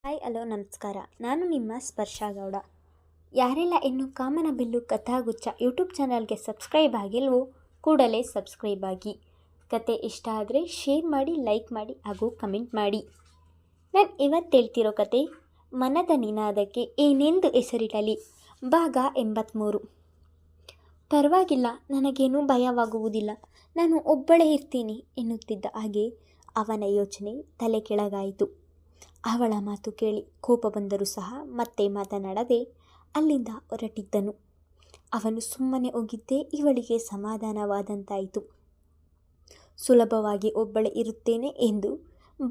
Hi hello ನಮಸ್ಕಾರ. ನಾನು ನಿಮ್ಮ ಸ್ಪರ್ಶಾ ಗೌಡ. ಯಾರೆಲ್ಲ ಇನ್ನೂ ಕಾಮನಬಿಲ್ಲು ಕಥಾಗುಚ್ಛ ಯೂಟ್ಯೂಬ್ ಚಾನಲ್ಗೆ ಸಬ್ಸ್ಕ್ರೈಬ್ ಆಗಿಲ್ವೋ ಕೂಡಲೇ ಸಬ್ಸ್ಕ್ರೈಬ್ ಆಗಿ. ಕತೆ ಇಷ್ಟ ಆದರೆ ಶೇರ್ ಮಾಡಿ, ಲೈಕ್ ಮಾಡಿ ಹಾಗೂ ಕಮೆಂಟ್ ಮಾಡಿ. ನಾನು ಇವತ್ತು ಹೇಳ್ತಿರೋ ಕತೆ ಮನದ ನಿನಾದಕ್ಕೆ ಏನೆಂದು ಹೆಸರಿಡಲಿ ಭಾಗ 83. ಪರವಾಗಿಲ್ಲ, ನನಗೇನೂ ಭಯವಾಗುವುದಿಲ್ಲ, ನಾನು ಒಬ್ಬಳೇ ಇರ್ತೀನಿ ಎನ್ನುತ್ತಿದ್ದ ಹಾಗೆ ಅವನ ಯೋಚನೆ ತಲೆ ಕೆಳಗಾಯಿತು. ಅವಳ ಮಾತು ಕೇಳಿ ಕೋಪ ಬಂದರೂ ಸಹ ಮತ್ತೆ ಮಾತನಾಡದೆ ಅಲ್ಲಿಂದ ಹೊರಟಿದ್ದನು. ಅವನು ಸುಮ್ಮನೆ ಹೋಗಿದ್ದೇ ಇವಳಿಗೆ ಸಮಾಧಾನವಾದಂತಾಯಿತು. ಸುಲಭವಾಗಿ ಒಬ್ಬಳೇ ಇರುತ್ತೇನೆ ಎಂದು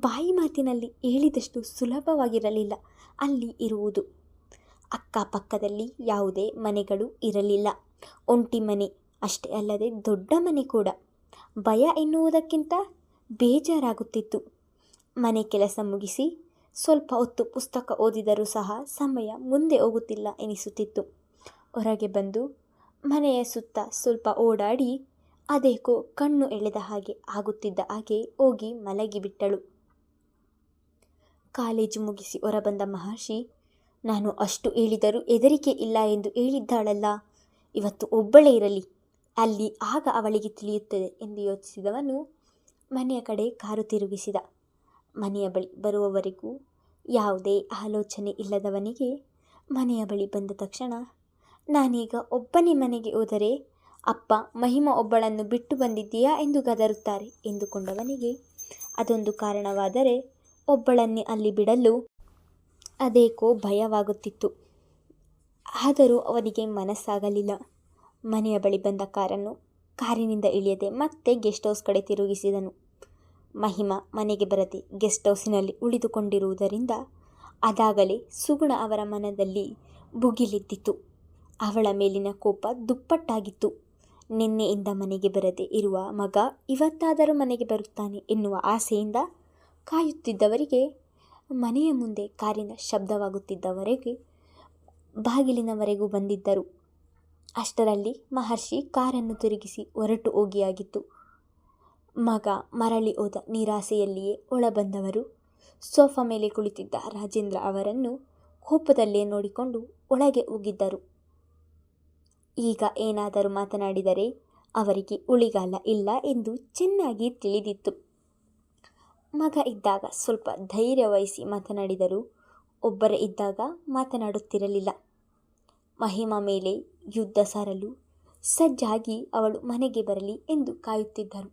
ಬಾಯಿ ಮಾತಿನಲ್ಲಿ ಹೇಳಿದಷ್ಟು ಸುಲಭವಾಗಿರಲಿಲ್ಲ ಅಲ್ಲಿ ಇರುವುದು. ಅಕ್ಕಪಕ್ಕದಲ್ಲಿ ಯಾವುದೇ ಮನೆಗಳು ಇರಲಿಲ್ಲ. ಒಂಟಿ ಮನೆ ಅಷ್ಟೇ ಅಲ್ಲದೆ ದೊಡ್ಡ ಮನೆ ಕೂಡ. ಭಯ ಎನ್ನುವುದಕ್ಕಿಂತ ಬೇಜಾರಾಗುತ್ತಿತ್ತು. ಮನೆ ಕೆಲಸ ಮುಗಿಸಿ ಸ್ವಲ್ಪ ಹೊತ್ತು ಪುಸ್ತಕ ಓದಿದರೂ ಸಹ ಸಮಯ ಮುಂದೆ ಹೋಗುತ್ತಿಲ್ಲ ಎನಿಸುತ್ತಿತ್ತು. ಹೊರಗೆ ಬಂದು ಮನೆಯ ಸುತ್ತ ಸ್ವಲ್ಪ ಓಡಾಡಿ ಅದೇಕೋ ಕಣ್ಣು ಎಳೆದ ಹಾಗೆ ಆಗುತ್ತಿದ್ದ ಹಾಗೆ ಹೋಗಿ ಮಲಗಿಬಿಟ್ಟಳು. ಕಾಲೇಜು ಮುಗಿಸಿ ಹೊರಬಂದ ಮಹರ್ಷಿ, ನಾನು ಅಷ್ಟು ಹೇಳಿದರೂ ಹೆದರಿಕೆ ಇಲ್ಲ ಎಂದು ಹೇಳಿದ್ದಾಳಲ್ಲ, ಇವತ್ತು ಒಬ್ಬಳೇ ಇರಲಿ, ಅಲ್ಲಿ ಆಗ ಅವಳಿಗೆ ತಿಳಿಯುತ್ತದೆ ಎಂದು ಯೋಚಿಸಿದವನು ಮನೆಯ ಕಡೆ ಕಾರು ತಿರುಗಿಸಿದ. ಮನೆಯ ಬಳಿ ಬರುವವರೆಗೂ ಯಾವುದೇ ಆಲೋಚನೆ ಇಲ್ಲದವನಿಗೆ ಮನೆಯ ಬಳಿ ಬಂದ ತಕ್ಷಣ ನಾನೀಗ ಒಬ್ಬನೇ ಮನೆಗೆ ಹೋದರೆ ಅಪ್ಪ ಮಹಿಮಾ ಒಬ್ಬಳನ್ನು ಬಿಟ್ಟು ಬಂದಿದ್ದೀಯಾ ಎಂದು ಗದರುತ್ತಾರೆ ಎಂದುಕೊಂಡವನಿಗೆ ಅದೊಂದು ಕಾರಣವಾದರೆ ಒಬ್ಬಳನ್ನೇ ಅಲ್ಲಿ ಬಿಡಲು ಅದೇಕೋ ಭಯವಾಗುತ್ತಿತ್ತು. ಆದರೂ ಅವನಿಗೆ ಮನಸ್ಸಾಗಲಿಲ್ಲ. ಮನೆಯ ಬಳಿ ಬಂದ ಕಾರಿನಿಂದ ಇಳಿಯದೆ ಮತ್ತೆ ಗೆಸ್ಟ್ ಹೌಸ್ ಕಡೆ ತಿರುಗಿಸಿದನು. ಮಹಿಮಾ ಮನೆಗೆ ಬರದೆ ಗೆಸ್ಟ್ ಹೌಸಿನಲ್ಲಿ ಉಳಿದುಕೊಂಡಿರುವುದರಿಂದ ಅದಾಗಲೇ ಸುಗುಣ ಅವರ ಮನದಲ್ಲಿ ಭುಗಿಲೆದ್ದಿತು. ಅವಳ ಮೇಲಿನ ಕೋಪ ದುಪ್ಪಟ್ಟಾಗಿತ್ತು. ನಿನ್ನೆಯಿಂದ ಮನೆಗೆ ಬರದೆ ಇರುವ ಮಗ ಇವತ್ತಾದರೂ ಮನೆಗೆ ಬರುತ್ತಾನೆ ಎನ್ನುವ ಆಸೆಯಿಂದ ಕಾಯುತ್ತಿದ್ದವರಿಗೆ ಮನೆಯ ಮುಂದೆ ಕಾರಿನ ಶಬ್ದವಾಗುತ್ತಿದ್ದವರೆಗೆ ಬಾಗಿಲಿನವರೆಗೂ ಬಂದಿದ್ದರು. ಅಷ್ಟರಲ್ಲಿ ಮಹರ್ಷಿ ಕಾರನ್ನು ತಿರುಗಿಸಿ ಹೊರಟು ಹೋಗಿಯಾಗಿತ್ತು. ಮಗ ಮರಳಿ ಹೋದ ನಿರಾಸೆಯಲ್ಲಿಯೇ ಒಳಬಂದವರು ಸೋಫಾ ಮೇಲೆ ಕುಳಿತಿದ್ದ ರಾಜೇಂದ್ರ ಅವರನ್ನು ಕೋಪದಲ್ಲೇ ನೋಡಿಕೊಂಡು ಒಳಗೆ ಹೋಗಿದ್ದರು. ಈಗ ಏನಾದರೂ ಮಾತನಾಡಿದರೆ ಅವರಿಗೆ ಉಳಿಗಾಲ ಇಲ್ಲ ಎಂದು ಚೆನ್ನಾಗಿ ತಿಳಿದಿತ್ತು. ಮಗ ಇದ್ದಾಗ ಸ್ವಲ್ಪ ಧೈರ್ಯ ವಹಿಸಿ ಮಾತನಾಡಿದರೂ ಒಬ್ಬರೇ ಇದ್ದಾಗ ಮಾತನಾಡುತ್ತಿರಲಿಲ್ಲ. ಮಹಿಮಾ ಮೇಲೆ ಯುದ್ಧ ಸಾರಲು ಸಜ್ಜಾಗಿ ಅವಳು ಮನೆಗೆ ಬರಲಿ ಎಂದು ಕಾಯುತ್ತಿದ್ದರು.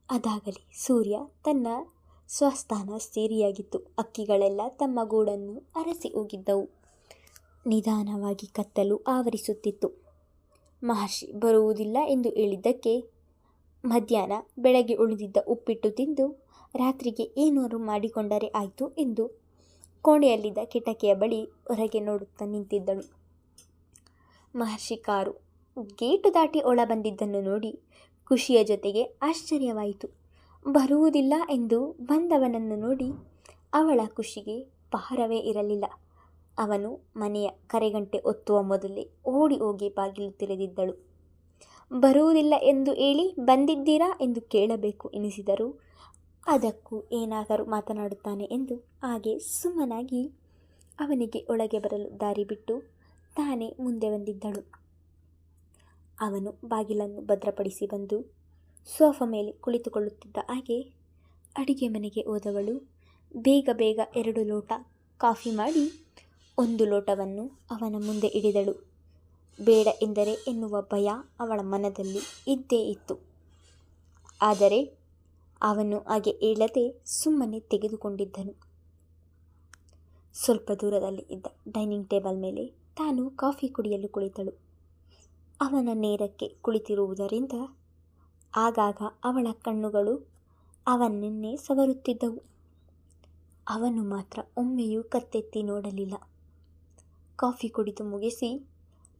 ಅದಾಗಲೇ ಸೂರ್ಯ ತನ್ನ ಸ್ವಸ್ಥಾನ ಸೇರಿಯಾಗಿತ್ತು. ಹಕ್ಕಿಗಳೆಲ್ಲ ತಮ್ಮ ಗೂಡನ್ನು ಅರಸಿ ಹೋಗಿದ್ದವು. ನಿಧಾನವಾಗಿ ಕತ್ತಲು ಆವರಿಸುತ್ತಿತ್ತು. ಮಹರ್ಷಿ ಬರುವುದಿಲ್ಲ ಎಂದು ಹೇಳಿದ್ದಕ್ಕೆ ಮಧ್ಯಾಹ್ನ ಬೆಳಗ್ಗೆ ಉಳಿದಿದ್ದ ಉಪ್ಪಿಟ್ಟು ತಿಂದು ರಾತ್ರಿಗೆ ಏನಾರು ಮಾಡಿಕೊಂಡರೆ ಆಯಿತು ಎಂದು ಕೋಣೆಯಲ್ಲಿದ್ದ ಕಿಟಕಿಯ ಬಳಿ ಹೊರಗೆ ನೋಡುತ್ತಾ ನಿಂತಿದ್ದಳು. ಮಹರ್ಷಿ ಕಾರು ಗೇಟು ದಾಟಿ ಒಳ ಬಂದಿದ್ದನ್ನು ನೋಡಿ ಖುಷಿಯ ಜೊತೆಗೆ ಆಶ್ಚರ್ಯವಾಯಿತು. ಬರುವುದಿಲ್ಲ ಎಂದು ಬಂದವನನ್ನು ನೋಡಿ ಅವಳ ಖುಷಿಗೆ ಪಾರವೇ ಇರಲಿಲ್ಲ. ಅವನು ಮನೆಯ ಕರೆಗಂಟೆ ಒತ್ತುವ ಮೊದಲೇ ಓಡಿ ಹೋಗಿ ಬಾಗಿಲು ತೆರೆದಿದ್ದಳು. ಬರುವುದಿಲ್ಲ ಎಂದು ಹೇಳಿ ಬಂದಿದ್ದೀರಾ ಎಂದು ಕೇಳಬೇಕು ಎನಿಸಿದರೂ ಅದಕ್ಕೂ ಏನಾದರೂ ಮಾತನಾಡುತ್ತಾನೆ ಎಂದು ಹಾಗೆ ಸುಮ್ಮನಾಗಿ ಅವನಿಗೆ ಒಳಗೆ ಬರಲು ದಾರಿ ಬಿಟ್ಟು ತಾನೇ ಮುಂದೆ ಬಂದಿದ್ದಳು. ಅವನು ಬಾಗಿಲನ್ನು ಭದ್ರಪಡಿಸಿ ಬಂದು ಸೋಫಾ ಮೇಲೆ ಕುಳಿತುಕೊಳ್ಳುತ್ತಿದ್ದ ಹಾಗೆ ಅಡಿಗೆ ಮನೆಗೆ ಹೋದವಳು ಬೇಗ 2 ಲೋಟ ಕಾಫಿ ಮಾಡಿ 1 ಲೋಟವನ್ನು ಅವನ ಮುಂದೆ ಇಡಿದಳು. ಬೇಡ ಎಂದರೆ ಎನ್ನುವ ಭಯ ಅವಳ ಮನದಲ್ಲಿ ಇದ್ದೇ ಇತ್ತು. ಆದರೆ ಅವನು ಹಾಗೆ ಹೇಳದೆ ಸುಮ್ಮನೆ ತೆಗೆದುಕೊಂಡಿದ್ದನು. ಸ್ವಲ್ಪ ದೂರದಲ್ಲಿ ಇದ್ದ ಡೈನಿಂಗ್ ಟೇಬಲ್ ಮೇಲೆ ತಾನು ಕಾಫಿ ಕುಡಿಯಲು ಕುಳಿತಳು. ಅವನ ನೇರಕ್ಕೆ ಕುಳಿತಿರುವುದರಿಂದ ಆಗಾಗ ಅವಳ ಕಣ್ಣುಗಳು ಅವನನ್ನೇ ಸವರುತ್ತಿದ್ದವು. ಅವನು ಮಾತ್ರ ಒಮ್ಮೆಯೂ ಕತ್ತೆತ್ತಿ ನೋಡಲಿಲ್ಲ. ಕಾಫಿ ಕುಡಿದು ಮುಗಿಸಿ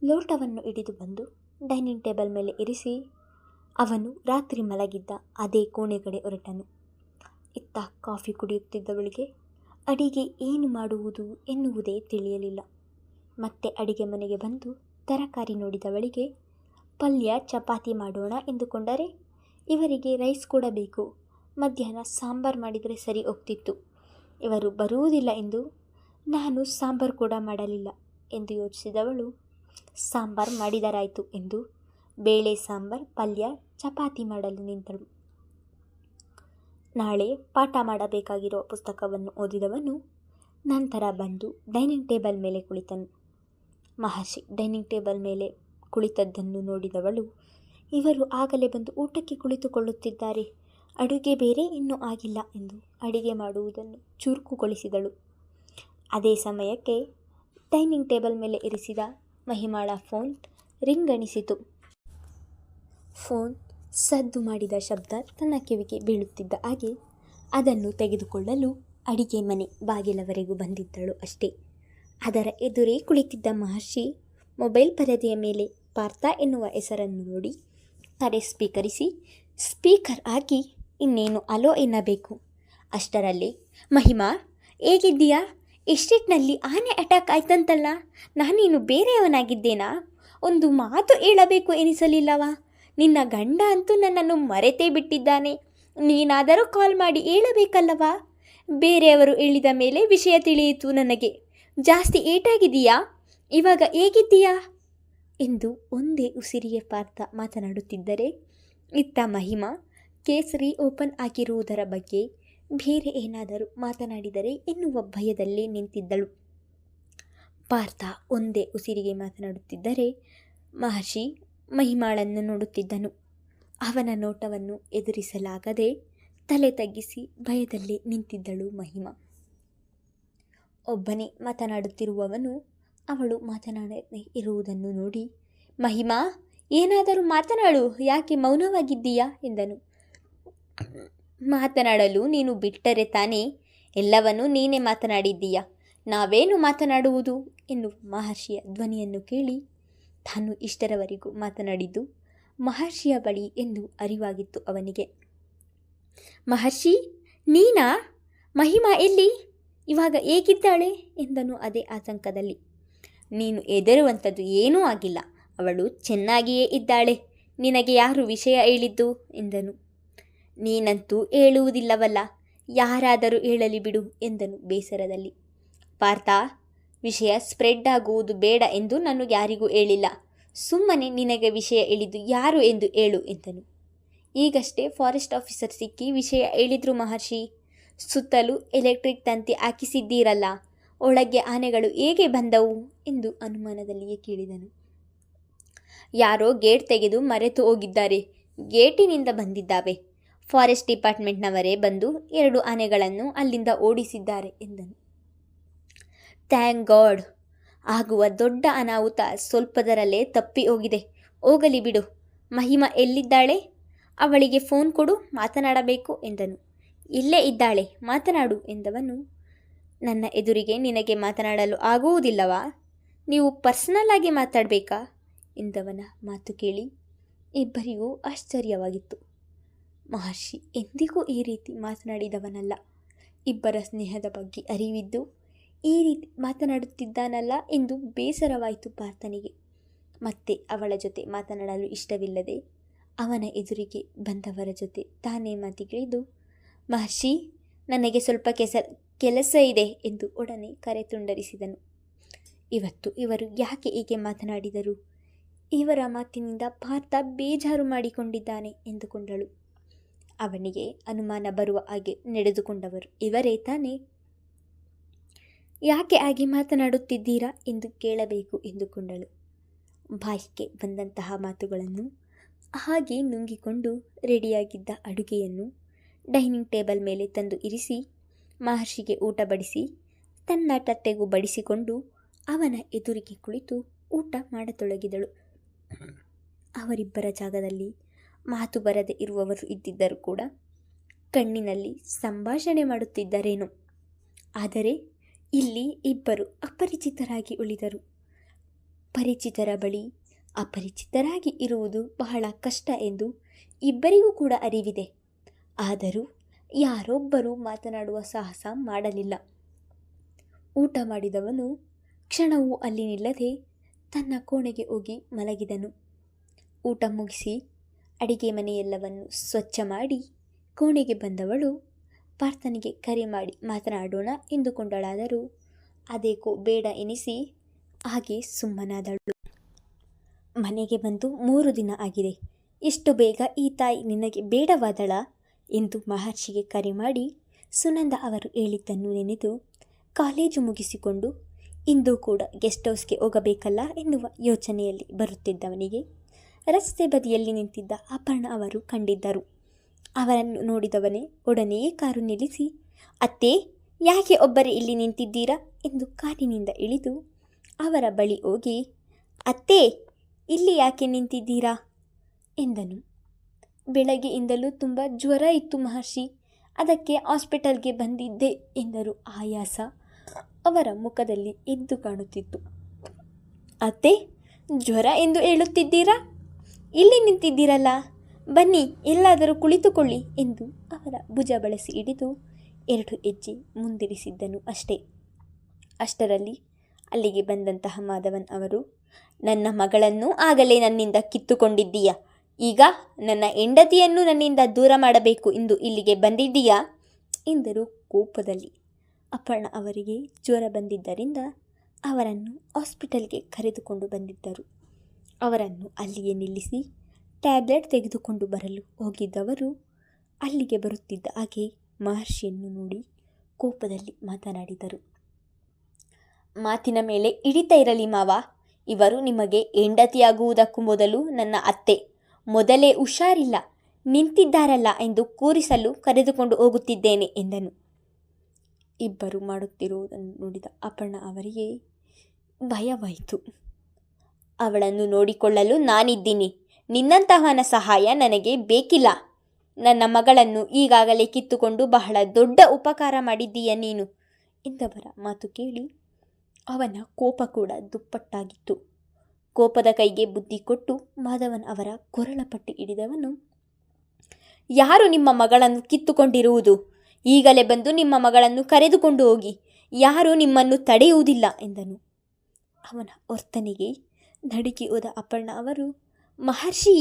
ಲೋಟವನ್ನು ಹಿಡಿದು ಬಂದು ಡೈನಿಂಗ್ ಟೇಬಲ್ ಮೇಲೆ ಇರಿಸಿ ಅವನು ರಾತ್ರಿ ಮಲಗಿದ್ದ ಅದೇ ಕೋಣೆ ಕಡೆ ಹೊರಟನು. ಇತ್ತ ಕಾಫಿ ಕುಡಿಯುತ್ತಿದ್ದವಳಿಗೆ ಅಡಿಗೆ ಏನು ಮಾಡುವುದು ಎನ್ನುವುದೇ ತಿಳಿಯಲಿಲ್ಲ. ಮತ್ತೆ ಅಡಿಗೆ ಮನೆಗೆ ಬಂದು ತರಕಾರಿ ನೋಡಿದವಳಿಗೆ ಪಲ್ಯ ಚಪಾತಿ ಮಾಡೋಣ ಎಂದುಕೊಂಡರೆ ಇವರಿಗೆ ರೈಸ್ ಕೂಡ ಬೇಕು. ಮಧ್ಯಾಹ್ನ ಸಾಂಬಾರು ಮಾಡಿದರೆ ಸರಿ ಹೋಗ್ತಿತ್ತು. ಇವರು ಬರುವುದಿಲ್ಲ ಎಂದು ನಾನು ಸಾಂಬಾರು ಕೂಡ ಮಾಡಲಿಲ್ಲ ಎಂದು ಯೋಚಿಸಿದವಳು ಸಾಂಬಾರು ಮಾಡಿದರಾಯಿತು ಎಂದು ಬೇಳೆ ಸಾಂಬಾರು ಪಲ್ಯ ಚಪಾತಿ ಮಾಡಲು ನಿಂತಳು. ನಾಳೆ ಪಾಠ ಮಾಡಬೇಕಾಗಿರೋ ಪುಸ್ತಕವನ್ನು ಓದಿದವನು ನಂತರ ಬಂದು ಡೈನಿಂಗ್ ಟೇಬಲ್ ಮೇಲೆ ಕುಳಿತನು. ಮಹರ್ಷಿ ಡೈನಿಂಗ್ ಟೇಬಲ್ ಮೇಲೆ ಕುಳಿತದ್ದನ್ನು ನೋಡಿದವಳು ಇವರು ಆಗಲೇ ಬಂದು ಊಟಕ್ಕೆ ಕುಳಿತುಕೊಳ್ಳುತ್ತಿದ್ದಾರೆ, ಅಡುಗೆ ಬೇರೆ ಇನ್ನೂ ಆಗಿಲ್ಲ ಎಂದು ಅಡಿಗೆ ಮಾಡುವುದನ್ನು ಚುರುಕುಗೊಳಿಸಿದಳು. ಅದೇ ಸಮಯಕ್ಕೆ ಡೈನಿಂಗ್ ಟೇಬಲ್ ಮೇಲೆ ಇರಿಸಿದ ಮಹಿಮಾಳ ಫೋನ್ ರಿಂಗಣಿಸಿತು. ಫೋನ್ ಸದ್ದು ಮಾಡಿದ ಶಬ್ದ ತನ್ನ ಕಿವಿಗೆ ಬೀಳುತ್ತಿದ್ದ ಹಾಗೆ ಅದನ್ನು ತೆಗೆದುಕೊಳ್ಳಲು ಅಡಿಗೆ ಮನೆ ಬಾಗಿಲವರೆಗೂ ಬಂದಿದ್ದಳು ಅಷ್ಟೇ. ಅದರ ಎದುರೇ ಕುಳಿತಿದ್ದ ಮಹರ್ಷಿ ಮೊಬೈಲ್ ಪರದೆಯ ಮೇಲೆ ಪಾರ್ಥ ಎನ್ನುವ ಹೆಸರನ್ನು ನೋಡಿ ಕರೆ ಸ್ವೀಕರಿಸಿ ಸ್ಪೀಕರ್ ಹಾಕಿ ಇನ್ನೇನು ಅಲೋ ಎನ್ನಬೇಕು. ಅಷ್ಟರಲ್ಲಿ ಮಹಿಮಾ ಹೇಗಿದ್ದೀಯಾ? ಎಸ್ಟೇಟ್ನಲ್ಲಿ ಆನೆ ಅಟ್ಯಾಕ್ ಆಯ್ತಂತಲ್ಲ, ನಾನೇನು ಬೇರೆಯವನಾಗಿದ್ದೇನಾ? ಒಂದು ಮಾತು ಹೇಳಬೇಕು ಎನಿಸಲಿಲ್ಲವಾ? ನಿನ್ನ ಗಂಡ ಅಂತೂ ನನ್ನನ್ನು ಮರೆತೇ ಬಿಟ್ಟಿದ್ದಾನೆ. ನೀನಾದರೂ ಕಾಲ್ ಮಾಡಿ ಹೇಳಬೇಕಲ್ಲವಾ? ಬೇರೆಯವರು ಹೇಳಿದ ಮೇಲೆ ವಿಷಯ ತಿಳಿಯಿತು ನನಗೆ. ಜಾಸ್ತಿ ಏಟಾಗಿದೆಯಾ? ಇವಾಗ ಹೇಗಿದ್ದೀಯಾ ಎಂದು ಒಂದೇ ಉಸಿರಿಗೆ ಪಾರ್ಥ ಮಾತನಾಡುತ್ತಿದ್ದರೆ ಇತ್ತ ಮಹಿಮಾ ಕೇಸ್ ಓಪನ್ ಆಗಿರುವುದರ ಬಗ್ಗೆ ಬೇರೆ ಏನಾದರೂ ಮಾತನಾಡಿದರೆ ಎನ್ನುವ ಭಯದಲ್ಲೇ ನಿಂತಿದ್ದಳು. ಪಾರ್ಥ ಒಂದೇ ಉಸಿರಿಗೆ ಮಾತನಾಡುತ್ತಿದ್ದರೆ ಮಹರ್ಷಿ ಮಹಿಮಾಳನ್ನು ನೋಡುತ್ತಿದ್ದನು. ಅವನ ನೋಟವನ್ನು ಎದುರಿಸಲಾಗದೆ ತಲೆ ತಗ್ಗಿಸಿ ಭಯದಲ್ಲೇ ನಿಂತಿದ್ದಳು ಮಹಿಮಾ. ಒಬ್ಬನೇ ಮಾತನಾಡುತ್ತಿರುವವನು ಅವಳು ಮಾತನಾಡದೆ ಇರುವುದನ್ನು ನೋಡಿ ಮಹಿಮಾ ಏನಾದರೂ ಮಾತನಾಡು, ಯಾಕೆ ಮೌನವಾಗಿದ್ದೀಯಾ ಎಂದನು. ಮಾತನಾಡಲು ನೀನು ಬಿಟ್ಟರೆ ತಾನೇ ಎಲ್ಲವನ್ನೂ ನೀನೇ ಮಾತನಾಡಿದ್ದೀಯಾ, ನಾವೇನು ಮಾತನಾಡುವುದು ಎನ್ನುವ ಮಹರ್ಷಿಯ ಧ್ವನಿಯನ್ನು ಕೇಳಿ ತಾನು ಇಷ್ಟರವರೆಗೂ ಮಾತನಾಡಿದ್ದು ಮಹರ್ಷಿಯ ಬಳಿ ಎಂದು ಅರಿವಾಗಿತ್ತು ಅವನಿಗೆ. ಮಹರ್ಷಿ ನೀನಾ? ಮಹಿಮಾ ಎಲ್ಲಿ? ಇವಾಗ ಹೇಗಿದ್ದಾಳೆ ಎಂದನು ಅದೇ ಆತಂಕದಲ್ಲಿ. ನೀನು ಹೆದರುವಂಥದ್ದು ಏನೂ ಆಗಿಲ್ಲ, ಅವಳು ಚೆನ್ನಾಗಿಯೇ ಇದ್ದಾಳೆ. ನಿನಗೆ ಯಾರು ವಿಷಯ ಹೇಳಿದ್ದು ಎಂದನು. ನೀನಂತೂ ಹೇಳುವುದಿಲ್ಲವಲ್ಲ, ಯಾರಾದರೂ ಹೇಳಲಿ ಬಿಡು ಎಂದನು ಬೇಸರದಲ್ಲಿ. ಪಾರ್ಥ, ವಿಷಯ ಸ್ಪ್ರೆಡ್ ಆಗುವುದು ಬೇಡ ಎಂದು ನಾನು ಯಾರಿಗೂ ಹೇಳಿಲ್ಲ. ಸುಮ್ಮನೆ ನಿನಗೆ ವಿಷಯ ಹೇಳಿದ್ದು ಯಾರು ಎಂದು ಹೇಳು ಎಂದನು. ಈಗಷ್ಟೇ ಫಾರೆಸ್ಟ್ ಆಫೀಸರ್ ಸಿಕ್ಕಿ ವಿಷಯ ಹೇಳಿದ್ರು ಮಹರ್ಷಿ. ಸುತ್ತಲೂ ಎಲೆಕ್ಟ್ರಿಕ್ ತಂತಿ ಹಾಕಿಸಿದ್ದೀರಲ್ಲ, ಒಳಗೆ ಆನೆಗಳು ಹೇಗೆ ಬಂದವು ಎಂದು ಅನುಮಾನದಲ್ಲಿಯೇ ಕೇಳಿದನು. ಯಾರೋ ಗೇಟ್ ತೆಗೆದು ಮರೆತು ಹೋಗಿದ್ದಾರೆ, ಗೇಟಿನಿಂದ ಬಂದಿದ್ದಾವೆ. ಫಾರೆಸ್ಟ್ ಡಿಪಾರ್ಟ್ಮೆಂಟ್ನವರೇ ಬಂದು 2 ಆನೆಗಳನ್ನು ಅಲ್ಲಿಂದ ಓಡಿಸಿದ್ದಾರೆ ಎಂದನು. ಥ್ಯಾಂಕ್ ಗಾಡ್, ಆಗುವ ದೊಡ್ಡ ಅನಾಹುತ ಸ್ವಲ್ಪದರಲ್ಲೇ ತಪ್ಪಿ ಹೋಗಿದೆ. ಹೋಗಲಿ ಬಿಡು. ಮಹಿಮಾ ಎಲ್ಲಿದ್ದಾಳೆ? ಅವಳಿಗೆ ಫೋನ್ ಕೊಡು, ಮಾತನಾಡಬೇಕು ಎಂದನು. ಇಲ್ಲೇ ಇದ್ದಾಳೆ, ಮಾತನಾಡು ಎಂದವನು. ನನ್ನ ಎದುರಿಗೆ ನಿನಗೆ ಮಾತನಾಡಲು ಆಗುವುದಿಲ್ಲವಾ? ನೀವು ಪರ್ಸನಲ್ ಆಗಿ ಮಾತಾಡಬೇಕಾ ಎಂದವನ ಮಾತು ಕೇಳಿ ಇಬ್ಬರಿಗೂ ಆಶ್ಚರ್ಯವಾಗಿತ್ತು. ಮಹರ್ಷಿ ಎಂದಿಗೂ ಈ ರೀತಿ ಮಾತನಾಡಿದವನಲ್ಲ. ಇಬ್ಬರ ಸ್ನೇಹದ ಬಗ್ಗೆ ಅರಿವಿದ್ದು ಈ ರೀತಿ ಮಾತನಾಡುತ್ತಿದ್ದಾನಲ್ಲ ಎಂದು ಬೇಸರವಾಯಿತು ಪಾರ್ಥನಿಗೆ. ಮತ್ತೆ ಅವಳ ಜೊತೆ ಮಾತನಾಡಲು ಇಷ್ಟವಿಲ್ಲದೆ ಅವನ ಎದುರಿಗೆ ಬಂದವರ ಜೊತೆ ತಾನೇ ಮಾತಿಗಿಳಿದು, ಮಹರ್ಷಿ ನನಗೆ ಸ್ವಲ್ಪ ಕೆಲಸ ಇದೆ ಎಂದು ಒಡನೆ ಕರೆ ತುಂಡರಿಸಿದನು. ಇವತ್ತು ಇವರು ಯಾಕೆ ಹೀಗೆ ಮಾತನಾಡಿದರು? ಇವರ ಮಾತಿನಿಂದ ಪಾರ್ಥ ಬೇಜಾರು ಮಾಡಿಕೊಂಡಿದ್ದಾನೆ ಎಂದುಕೊಂಡಳು. ಅವನಿಗೆ ಅನುಮಾನ ಬರುವ ಹಾಗೆ ನಡೆದುಕೊಂಡವರು ಇವರೇ ತಾನೇ. ಯಾಕೆ ಹಾಗೆ ಮಾತನಾಡುತ್ತಿದ್ದೀರಾ ಎಂದು ಕೇಳಬೇಕು ಎಂದುಕೊಂಡಳು. ಬಾಯಿಗೆ ಬಂದಂತಹ ಮಾತುಗಳನ್ನು ಹಾಗೆ ನುಂಗಿಕೊಂಡು ರೆಡಿಯಾಗಿದ್ದ ಅಡುಗೆಯನ್ನು ಡೈನಿಂಗ್ ಟೇಬಲ್ ಮೇಲೆ ತಂದು ಇರಿಸಿ ಮಹರ್ಷಿಗೆ ಊಟ ಬಡಿಸಿ ತನ್ನ ತಟ್ಟೆಗೂ ಬಡಿಸಿಕೊಂಡು ಅವನ ಎದುರಿಗೆ ಕುಳಿತು ಊಟ ಮಾಡತೊಡಗಿದಳು. ಅವರಿಬ್ಬರ ಜಾಗದಲ್ಲಿ ಮಾತು ಬರದೆ ಇರುವವರು ಇದ್ದಿದ್ದರೂ ಕೂಡ ಕಣ್ಣಿನಲ್ಲಿ ಸಂಭಾಷಣೆ ಮಾಡುತ್ತಿದ್ದರೇನೋ. ಆದರೆ ಇಲ್ಲಿ ಇಬ್ಬರು ಅಪರಿಚಿತರಾಗಿ ಉಳಿದರು. ಪರಿಚಿತರ ಬಳಿ ಅಪರಿಚಿತರಾಗಿ ಇರುವುದು ಬಹಳ ಕಷ್ಟ ಎಂದು ಇಬ್ಬರಿಗೂ ಕೂಡ ಅರಿವಿದೆ. ಆದರೂ ಯಾರೊಬ್ಬರೂ ಮಾತನಾಡುವ ಸಾಹಸ ಮಾಡಲಿಲ್ಲ. ಊಟ ಮಾಡಿದವನು ಕ್ಷಣವೂ ಅಲ್ಲಿ ನಿಲ್ಲದೆ ತನ್ನ ಕೋಣೆಗೆ ಹೋಗಿ ಮಲಗಿದನು. ಊಟ ಮುಗಿಸಿ ಅಡಿಗೆ ಮನೆಯೆಲ್ಲವನ್ನು ಸ್ವಚ್ಛ ಮಾಡಿ ಕೋಣೆಗೆ ಬಂದವಳು ಪಾರ್ಥನಿಗೆ ಕರೆ ಮಾಡಿ ಮಾತನಾಡೋಣ ಎಂದುಕೊಂಡಳಾದರೂ ಅದೇಕೋ ಬೇಡ ಎನಿಸಿ ಹಾಗೆ ಸುಮ್ಮನಾದಳು. ಮನೆಗೆ ಬಂದು 3 ದಿನ ಆಗಿದೆ. ಇಷ್ಟು ಬೇಗ ಈ ತಾಯಿ ನಿನಗೆ ಬೇಡವಾದಳ ಎಂದು ಮಹರ್ಷಿಗೆ ಕರೆ ಮಾಡಿ ಸುನಂದ ಅವರು ಹೇಳಿದ್ದನ್ನು ನೆನೆದು ಕಾಲೇಜು ಮುಗಿಸಿಕೊಂಡು ಇಂದು ಕೂಡ ಗೆಸ್ಟ್ ಹೌಸ್ಗೆ ಹೋಗಬೇಕಲ್ಲ ಎನ್ನುವ ಯೋಚನೆಯಲ್ಲಿ ಬರುತ್ತಿದ್ದವನಿಗೆ ರಸ್ತೆ ಬದಿಯಲ್ಲಿ ನಿಂತಿದ್ದ ಅಪರ್ಣ ಅವರು ಕಂಡಿದ್ದರು. ಅವರನ್ನು ನೋಡಿದವನೇ ಒಡನೆಯೇ ಕಾರು ನಿಲ್ಲಿಸಿ, ಅತ್ತೆ, ಯಾಕೆ ಒಬ್ಬರೇ ಇಲ್ಲಿ ನಿಂತಿದ್ದೀರಾ ಎಂದು ಕಾರಿನಿಂದ ಇಳಿದು ಅವರ ಬಳಿ ಹೋಗಿ, ಅತ್ತೆ, ಇಲ್ಲಿ ಯಾಕೆ ನಿಂತಿದ್ದೀರಾ ಎಂದನು. ಬೆಳಗ್ಗೆಯಿಂದಲೂ ತುಂಬ ಜ್ವರ ಇತ್ತು ಮಹರ್ಷಿ, ಅದಕ್ಕೆ ಹಾಸ್ಪಿಟಲ್ಗೆ ಬಂದಿದ್ದೆ ಎಂದರು. ಆಯಾಸ ಅವರ ಮುಖದಲ್ಲಿ ಎದ್ದು ಕಾಣುತ್ತಿತ್ತು. ಅತ್ತೆ, ಜ್ವರ ಎಂದು ಹೇಳುತ್ತಿದ್ದೀರಾ? ಇಲ್ಲಿ ನಿಂತಿದ್ದೀರಲ್ಲ, ಬನ್ನಿ ಎಲ್ಲಾದರೂ ಕುಳಿತುಕೊಳ್ಳಿ ಎಂದು ಅವರ ಭುಜ ಬಳಸಿ ಹಿಡಿದು 2 ಹೆಜ್ಜೆ ಮುಂದಿರಿಸಿದ್ದನು ಅಷ್ಟೇ. ಅಷ್ಟರಲ್ಲಿ ಅಲ್ಲಿಗೆ ಬಂದಂತಹ ಮಾಧವನ್ ಅವರು, ನನ್ನ ಮಗಳನ್ನು ಆಗಲೇ ನನ್ನಿಂದ ಕಿತ್ತುಕೊಂಡಿದ್ದೀಯಾ, ಈಗ ನನ್ನ ಹೆಂಡತಿಯನ್ನು ನನ್ನಿಂದ ದೂರ ಮಾಡಬೇಕು ಎಂದು ಇಲ್ಲಿಗೆ ಬಂದಿದ್ದೀಯಾ ಎಂದರು ಕೋಪದಲ್ಲಿ. ಅಪರ್ಣ ಅವರಿಗೆ ಜ್ವರ ಬಂದಿದ್ದರಿಂದ ಅವರನ್ನು ಹಾಸ್ಪಿಟಲ್ಗೆ ಕರೆದುಕೊಂಡು ಬಂದಿದ್ದರು. ಅವರನ್ನು ಅಲ್ಲಿಯೇ ನಿಲ್ಲಿಸಿ ಟ್ಯಾಬ್ಲೆಟ್ ತೆಗೆದುಕೊಂಡು ಬರಲು ಹೋಗಿದ್ದವರು ಅಲ್ಲಿಗೆ ಬರುತ್ತಿದ್ದ ಹಾಗೆ ಮಹರ್ಷಿಯನ್ನು ನೋಡಿ ಕೋಪದಲ್ಲಿ ಮಾತನಾಡಿದರು. ಮಾತಿನ ಮೇಲೆ ಹಿಡಿತ ಇರಲಿ ಮಾವ, ಇವರು ನಿಮಗೆ ಹೆಂಡತಿಯಾಗುವುದಕ್ಕೂ ಮೊದಲು ನನ್ನ ಅತ್ತೆ. ಮೊದಲೇ ಹುಷಾರಿಲ್ಲ, ನಿಂತಿದ್ದಾರಲ್ಲ ಎಂದು ಕೂರಿಸಲು ಕರೆದುಕೊಂಡು ಹೋಗುತ್ತಿದ್ದೇನೆ ಎಂದನು. ಇಬ್ಬರು ಮಾಡುತ್ತಿರುವುದನ್ನು ನೋಡಿದ ಅಪರ್ಣ ಅವರಿಗೆ ಭಯವಾಯಿತು. ಅವಳನ್ನು ನೋಡಿಕೊಳ್ಳಲು ನಾನಿದ್ದೀನಿ, ನಿನ್ನಂತಹವನ ಸಹಾಯ ನನಗೆ ಬೇಕಿಲ್ಲ. ನನ್ನ ಮಗಳನ್ನು ಈಗಾಗಲೇ ಕಿತ್ತುಕೊಂಡು ಬಹಳ ದೊಡ್ಡ ಉಪಕಾರ ಮಾಡಿದ್ದೀಯ ನೀನು ಎಂದವರ ಮಾತು ಕೇಳಿ ಅವನ ಕೋಪ ಕೂಡ ದುಪ್ಪಟ್ಟಾಗಿತ್ತು. ಕೋಪದ ಕೈಗೆ ಬುದ್ಧಿ ಕೊಟ್ಟು ಮಾಧವನ್ ಅವರ ಕೊರಳ ಪಟ್ಟಿ ಹಿಡಿದವನು, ಯಾರು ನಿಮ್ಮ ಮಗಳನ್ನು ಕಿತ್ತುಕೊಂಡಿರುವುದು? ಈಗಲೇ ಬಂದು ನಿಮ್ಮ ಮಗಳನ್ನು ಕರೆದುಕೊಂಡು ಹೋಗಿ, ಯಾರೂ ನಿಮ್ಮನ್ನು ತಡೆಯುವುದಿಲ್ಲ ಎಂದನು. ಅವನ ವರ್ತನೆಗೆ ನಡುಗಿ ಹೋದ ಅಪರ್ಣ ಅವರು, ಮಹರ್ಷಿ,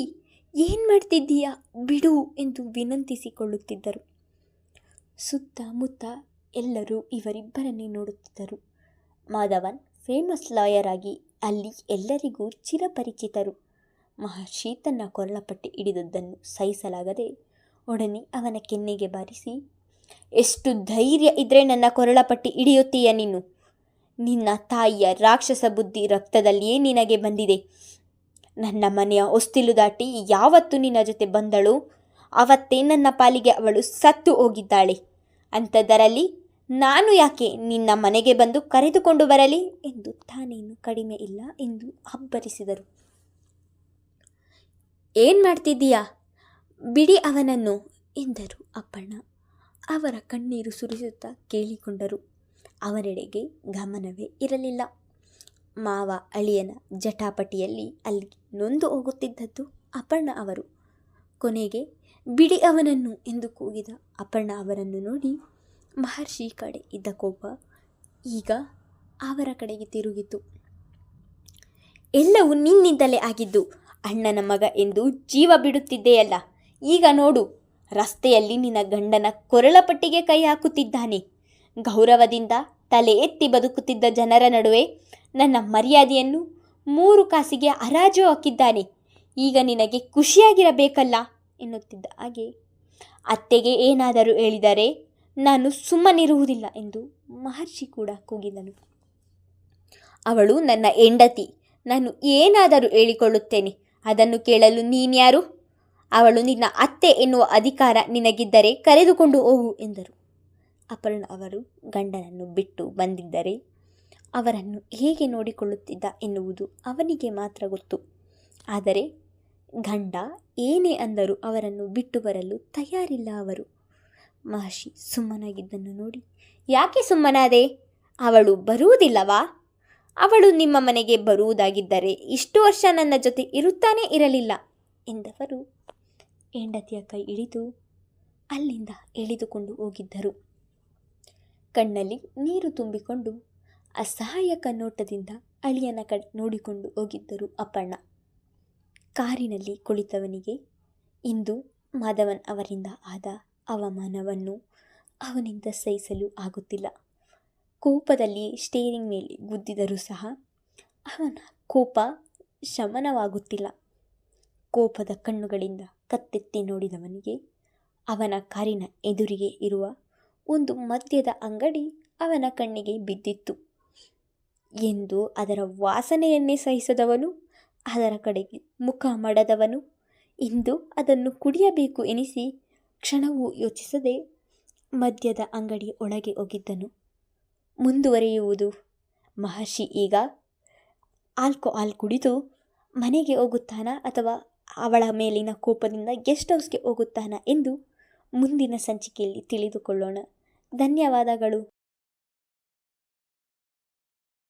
ಏನು ಮಾಡ್ತಿದ್ದೀಯಾ, ಬಿಡು ಎಂದು ವಿನಂತಿಸಿಕೊಳ್ಳುತ್ತಿದ್ದರು. ಸುತ್ತಮುತ್ತ ಎಲ್ಲರೂ ಇವರಿಬ್ಬರನ್ನೇ ನೋಡುತ್ತಿದ್ದರು. ಮಾಧವನ್ ಫೇಮಸ್ ಲಾಯರ್ ಆಗಿ ಅಲ್ಲಿ ಎಲ್ಲರಿಗೂ ಚಿರಪರಿಚಿತರು. ಮಹರ್ಷಿ ತನ್ನ ಕೊರಳಪಟ್ಟಿ ಹಿಡಿದದ್ದನ್ನು ಸಹಿಸಲಾಗದೆ ಒಡನೆ ಅವನ ಕೆನ್ನೆಗೆ ಬಾರಿಸಿ, ಎಷ್ಟು ಧೈರ್ಯ ಇದ್ರೆ ನನ್ನ ಕೊರಳಪಟ್ಟಿ ಹಿಡಿಯುತ್ತೀಯ ನೀನು? ನಿನ್ನ ತಾಯಿಯ ರಾಕ್ಷಸ ಬುದ್ಧಿ ರಕ್ತದಲ್ಲಿಯೇ ನಿನಗೆ ಬಂದಿದೆ. ನನ್ನ ಮನೆಯ ಹೊಸ್ತಿಲು ದಾಟಿ ಯಾವತ್ತು ನಿನ್ನ ಜೊತೆ ಬಂದಳು ಆವತ್ತೇ ನನ್ನ ಪಾಲಿಗೆ ಅವಳು ಸತ್ತು ಹೋಗಿದ್ದಾಳೆ. ಅಂಥದ್ದರಲ್ಲಿ ನಾನು ಯಾಕೆ ನಿನ್ನ ಮನೆಗೆ ಬಂದು ಕರೆದುಕೊಂಡು ಬರಲಿ ಎಂದು ತಾನೇನು ಕಡಿಮೆ ಇಲ್ಲ ಎಂದು ಅಬ್ಬರಿಸಿದರು. ಏನು ಮಾಡ್ತಿದ್ದೀಯಾ, ಬಿಡಿ ಅವನನ್ನು ಎಂದರು ಅಪ್ಪಣ್ಣ. ಅವರ ಕಣ್ಣೀರು ಸುರಿಸುತ್ತಾ ಕೇಳಿಕೊಂಡರು. ಅವರೆಡೆಗೆ ಗಮನವೇ ಇರಲಿಲ್ಲ. ಮಾವ ಅಳಿಯನ ಜಟಾಪಟಿಯಲ್ಲಿ ಅಲ್ಲಿ ನೊಂದು ಹೋಗುತ್ತಿದ್ದದ್ದು ಅಪರ್ಣ ಅವರು. ಕೊನೆಗೆ ಬಿಡಿ ಅವನನ್ನು ಎಂದು ಕೂಗಿದ ಅಪರ್ಣ ಅವರನ್ನು ನೋಡಿ ಮಹರ್ಷಿ ಕಡೆ ಇದ್ದ ಕೋಪ ಈಗ ಅವರ ಕಡೆಗೆ ತಿರುಗಿತು. ಎಲ್ಲವೂ ನಿನ್ನಿಂದಲೇ ಆಗಿದ್ದು. ಅಣ್ಣನ ಮಗ ಎಂದು ಜೀವ ಬಿಡುತ್ತಿದ್ದೆಯಲ್ಲ, ಈಗ ನೋಡು, ರಸ್ತೆಯಲ್ಲಿ ನಿನ್ನ ಗಂಡನ ಕೊರಳಪಟ್ಟಿಗೆ ಕೈ ಹಾಕುತ್ತಿದ್ದಾನೆ. ಗೌರವದಿಂದ ತಲೆ ಎತ್ತಿ ಬದುಕುತ್ತಿದ್ದ ಜನರ ನಡುವೆ ನನ್ನ ಮರ್ಯಾದೆಯನ್ನು 3 ಕಾಸಿಗೆ ಹರಾಜು ಹಾಕಿದ್ದಾನೆ. ಈಗ ನಿನಗೆ ಖುಷಿಯಾಗಿರಬೇಕಲ್ಲ ಎನ್ನುತ್ತಿದ್ದ ಹಾಗೆ, ಅತ್ತೆಗೆ ಏನಾದರೂ ಹೇಳಿದರೆ ನಾನು ಸುಮ್ಮನಿರುವುದಿಲ್ಲ ಎಂದು ಮಹರ್ಷಿ ಕೂಡ ಕೂಗಿದನು. ಅವಳು ನನ್ನ ಹೆಂಡತಿ, ನಾನು ಏನಾದರೂ ಹೇಳಿಕೊಳ್ಳುತ್ತೇನೆ, ಅದನ್ನು ಕೇಳಲು ನೀನ್ಯಾರು? ಅವಳು ನಿನ್ನ ಅತ್ತೆ ಎನ್ನುವ ಅಧಿಕಾರ ನಿನಗಿದ್ದರೆ ಕರೆದುಕೊಂಡು ಹೋಗು ಎಂದರು. ಅಪರ್ಣ ಅವರು ಗಂಡನನ್ನು ಬಿಟ್ಟು ಬಂದಿದ್ದರೆ ಅವರನ್ನು ಹೇಗೆ ನೋಡಿಕೊಳ್ಳುತ್ತಿದ್ದ ಎನ್ನುವುದು ಅವನಿಗೆ ಮಾತ್ರ ಗೊತ್ತು. ಆದರೆ ಗಂಡ ಏನೇ ಅಂದರೂ ಅವರನ್ನು ಬಿಟ್ಟು ಬರಲು ತಯಾರಿಲ್ಲ ಅವರು. ಮಹರ್ಷಿ ಸುಮ್ಮನಾಗಿದ್ದನ್ನು ನೋಡಿ, ಯಾಕೆ ಸುಮ್ಮನಾದೆ? ಅವಳು ಬರುವುದಿಲ್ಲವಾ? ಅವಳು ನಿಮ್ಮ ಮನೆಗೆ ಬರುವುದಾಗಿದ್ದರೆ ಇಷ್ಟು ವರ್ಷ ನನ್ನ ಜೊತೆ ಇರುತ್ತಾನೇ ಇರಲಿಲ್ಲ ಎಂದವರು ಹೆಂಡತಿಯ ಕೈ ಹಿಡಿದು ಅಲ್ಲಿಂದ ಎಳೆದುಕೊಂಡು ಹೋಗಿದ್ದರು. ಕಣ್ಣಲ್ಲಿ ನೀರು ತುಂಬಿಕೊಂಡು ಅಸಹಾಯಕ ನೋಟದಿಂದ ಅಳಿಯನ ಕಡೆ ನೋಡಿಕೊಂಡು ಹೋಗಿದ್ದರು ಅಪ್ಪಣ್ಣ. ಕಾರಿನಲ್ಲಿ ಕುಳಿತವನಿಗೆ ಇಂದು ಮಾಧವನ್ ಅವರಿಂದ ಆದ ಅವಮಾನವನ್ನು ಅವನಿಂದ ಸಹಿಸಲು ಆಗುತ್ತಿಲ್ಲ. ಕೋಪದಲ್ಲಿ ಸ್ಟೇರಿಂಗ್ ಮೇಲೆ ಗುದ್ದಿದರೂ ಸಹ ಅವನ ಕೋಪ ಶಮನವಾಗುತ್ತಿಲ್ಲ. ಕೋಪದ ಕಣ್ಣುಗಳಿಂದ ಕತ್ತೆತ್ತಿ ನೋಡಿದವನಿಗೆ ಅವನ ಕಾರಿನ ಎದುರಿಗೆ ಇರುವ ಒಂದು ಮದ್ಯದ ಅಂಗಡಿ ಅವನ ಕಣ್ಣಿಗೆ ಬಿದ್ದಿತ್ತು. ಎಂದು ಅದರ ವಾಸನೆಯನ್ನೇ ಸಹಿಸದವನು, ಅದರ ಕಡೆಗೆ ಮುಖ ಮಾಡದವನು, ಇಂದು ಅದನ್ನು ಕುಡಿಯಬೇಕು ಎನಿಸಿ ಕ್ಷಣವೂ ಯೋಚಿಸದೆ ಮದ್ಯದ ಅಂಗಡಿ ಒಳಗೆ ಹೋಗಿದ್ದನು. ಮುಂದುವರಿಯುವುದು. ಮಹರ್ಷಿ ಈಗ ಆಲ್ಕೋಹಾಲ್ ಕುಡಿದು ಮನೆಗೆ ಹೋಗುತ್ತಾನಾ ಅಥವಾ ಅವಳ ಮೇಲಿನ ಕೋಪದಿಂದ ಗೆಸ್ಟ್ ಹೌಸ್ಗೆ ಹೋಗುತ್ತಾನಾ ಎಂದು ಮುಂದಿನ ಸಂಚಿಕೆಯಲ್ಲಿ ತಿಳಿದುಕೊಳ್ಳೋಣ. ಧನ್ಯವಾದಗಳು.